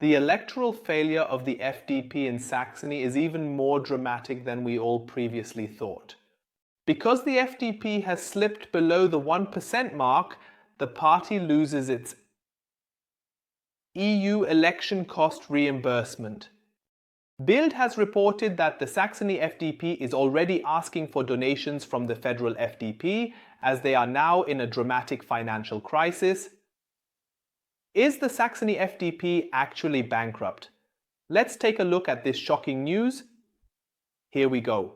The electoral failure of the FDP in Saxony is even more dramatic than we all previously thought. Because the FDP has slipped below the 1% mark, the party loses its EU election cost reimbursement. Bild has reported that the Saxony FDP is already asking for donations from the federal FDP as they are now in a dramatic financial crisis. Is the Saxony FDP actually bankrupt? Let's take a look at this shocking news. Here we go.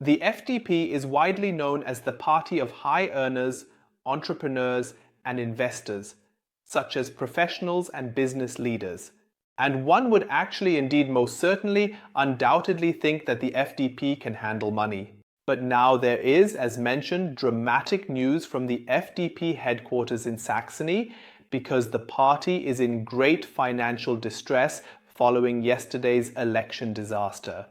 The FDP is widely known as the party of high earners, entrepreneurs, and investors, such as professionals and business leaders. And one would actually, indeed most certainly, undoubtedly think that the FDP can handle money. But now there is, as mentioned, dramatic news from the FDP headquarters in Saxony because the party is in great financial distress following yesterday's election disaster.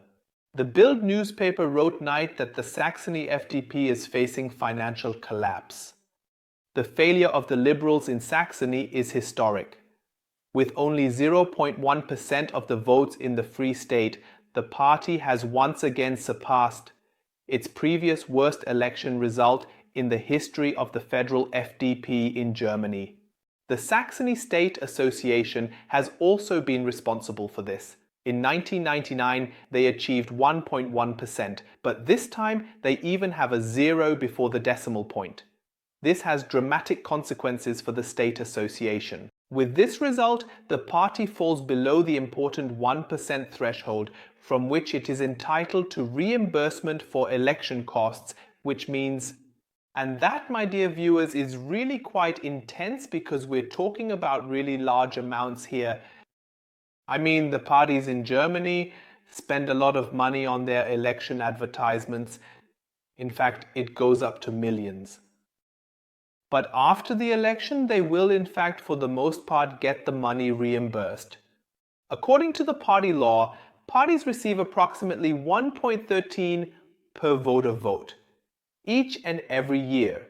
The Bild newspaper wrote tonight that the Saxony FDP is facing financial collapse. The failure of the Liberals in Saxony is historic. With only 0.1% of the votes in the Free State, the party has once again surpassed its previous worst election result in the history of the federal FDP in Germany. The Saxony State Association has also been responsible for this. In 1999, they achieved 1.1%, but this time they even have a zero before the decimal point. This has dramatic consequences for the State Association. With this result, the party falls below the important 1% threshold from which it is entitled to reimbursement for election costs, which means, and that, my dear viewers, is really quite intense because we're talking about really large amounts here. I mean, the parties in Germany spend a lot of money on their election advertisements. In fact, it goes up to millions. But after the election, they will in fact for the most part get the money reimbursed. According to the party law, parties receive approximately 1.13 per voter vote, each and every year,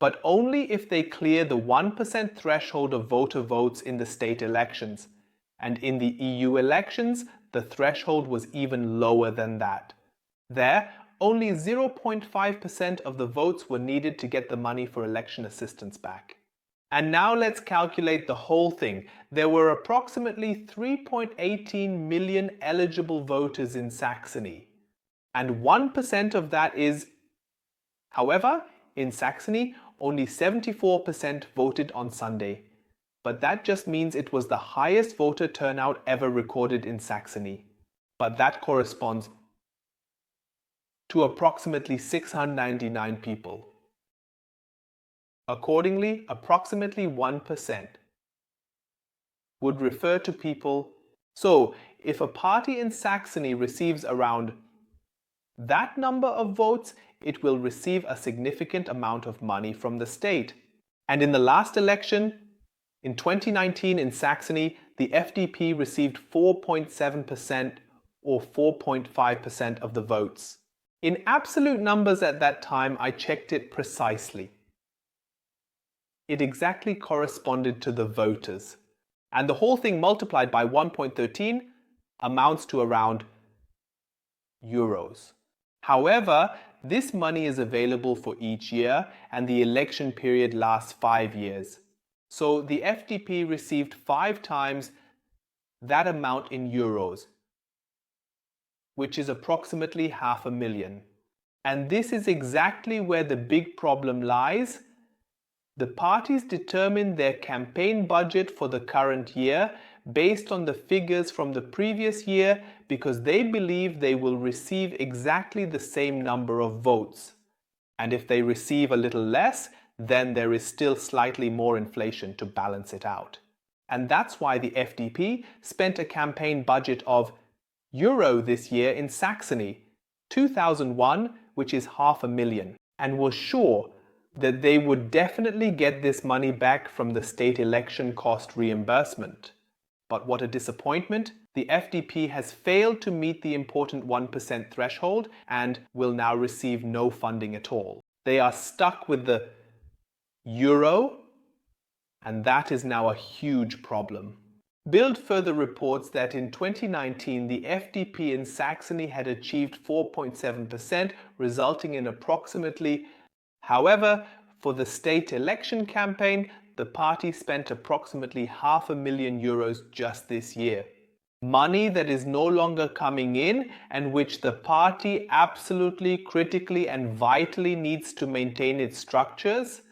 but only if they clear the 1% threshold of voter votes in the state elections, and in the EU elections, the threshold was even lower than that. There, only 0.5% of the votes were needed to get the money for election assistance back. And now let's calculate the whole thing. There were approximately 3.18 million eligible voters in Saxony. And 1% of that is, however, in Saxony, only 74% voted on Sunday. But that just means it was the highest voter turnout ever recorded in Saxony. But that corresponds to approximately 699 people. Accordingly, approximately 1% would refer to people. So, if a party in Saxony receives around that number of votes, it will receive a significant amount of money from the state. And in the last election, in 2019 in Saxony, the FDP received 4.7% or 4.5% of the votes. In absolute numbers at that time, I checked it precisely. It exactly corresponded to the voters. And the whole thing multiplied by 1.13 amounts to around euros. However, this money is available for each year and the election period lasts 5 years. So the FDP received 5 times that amount in euros, which is approximately 500,000. And this is exactly where the big problem lies. The parties determine their campaign budget for the current year based on the figures from the previous year because they believe they will receive exactly the same number of votes. And if they receive a little less, then there is still slightly more inflation to balance it out. And that's why the FDP spent a campaign budget of euro this year in Saxony, 2001, which is 500,000, and was sure that they would definitely get this money back from the state election cost reimbursement. But what a disappointment! The FDP has failed to meet the important 1% threshold and will now receive no funding at all. They are stuck with the euro and that is now a huge problem. Bild further reports that in 2019, the FDP in Saxony had achieved 4.7%, resulting in approximately. However, for the state election campaign, the party spent approximately €500,000 just this year. Money that is no longer coming in and which the party absolutely, critically, and vitally needs to maintain its structures.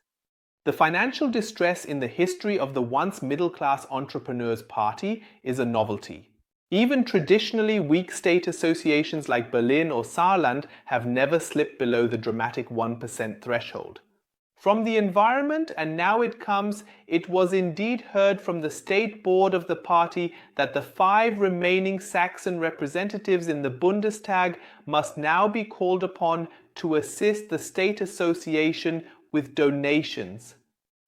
The financial distress in the history of the once middle-class entrepreneurs' party is a novelty. Even traditionally weak state associations like Berlin or Saarland have never slipped below the dramatic 1% threshold. From the environment, and now it comes, it was indeed heard from the state board of the party that the 5 remaining Saxon representatives in the Bundestag must now be called upon to assist the state association with donations.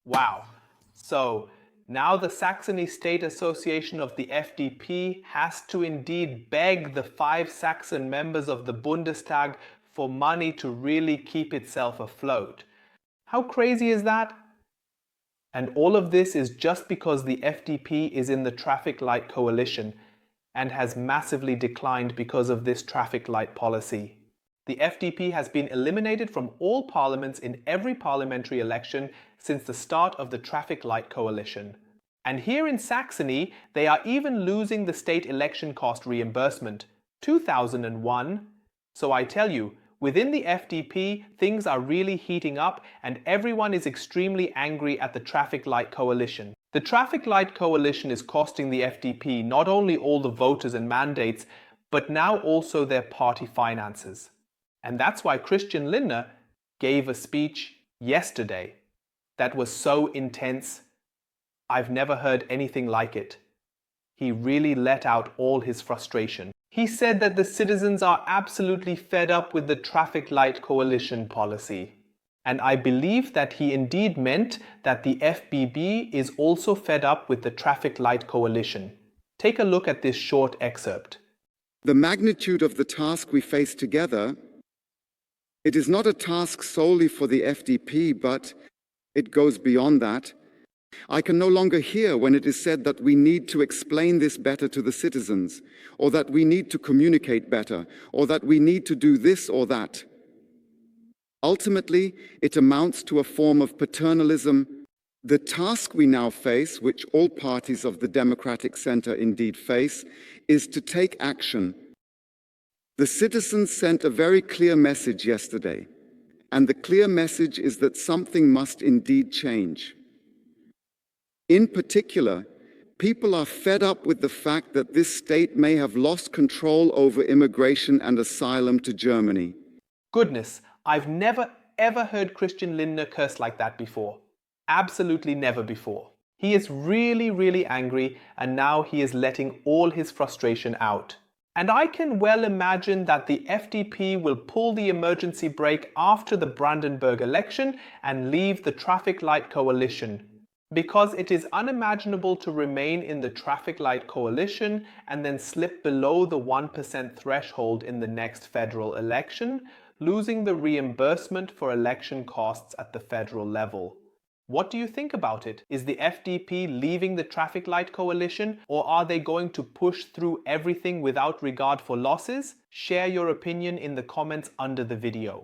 Wow. So now the Saxony State Association of the FDP has to indeed beg the 5 Saxon members of the Bundestag for money to really keep itself afloat. How crazy is that? And all of this is just because the FDP is in the traffic light coalition and has massively declined because of this traffic light policy. The FDP has been eliminated from all parliaments in every parliamentary election since the start of the traffic light coalition. And here in Saxony, they are even losing the state election cost reimbursement, 2001. So I tell you, within the FDP, things are really heating up and everyone is extremely angry at the traffic light coalition. The traffic light coalition is costing the FDP not only all the voters and mandates, but now also their party finances. And that's why Christian Lindner gave a speech yesterday that was so intense. I've never heard anything like it. He really let out all his frustration. He said that the citizens are absolutely fed up with the traffic light coalition policy. And I believe that he indeed meant that the FBB is also fed up with the traffic light coalition. Take a look at this short excerpt. The magnitude of the task we face together, it is not a task solely for the FDP, but it goes beyond that. I can no longer hear when it is said that we need to explain this better to the citizens, or that we need to communicate better, or that we need to do this or that. Ultimately, it amounts to a form of paternalism. The task we now face, which all parties of the democratic center indeed face, is to take action. The citizens sent a very clear message yesterday, and the clear message is that something must indeed change. In particular, people are fed up with the fact that this state may have lost control over immigration and asylum to Germany. Goodness, I've never ever heard Christian Lindner curse like that before. Absolutely never before. He is really angry and now he is letting all his frustration out. And I can well imagine that the FDP will pull the emergency brake after the Brandenburg election and leave the traffic light coalition. Because it is unimaginable to remain in the traffic light coalition and then slip below the 1% threshold in the next federal election, losing the reimbursement for election costs at the federal level. What do you think about it? Is the FDP leaving the traffic light coalition, or are they going to push through everything without regard for losses? Share your opinion in the comments under the video.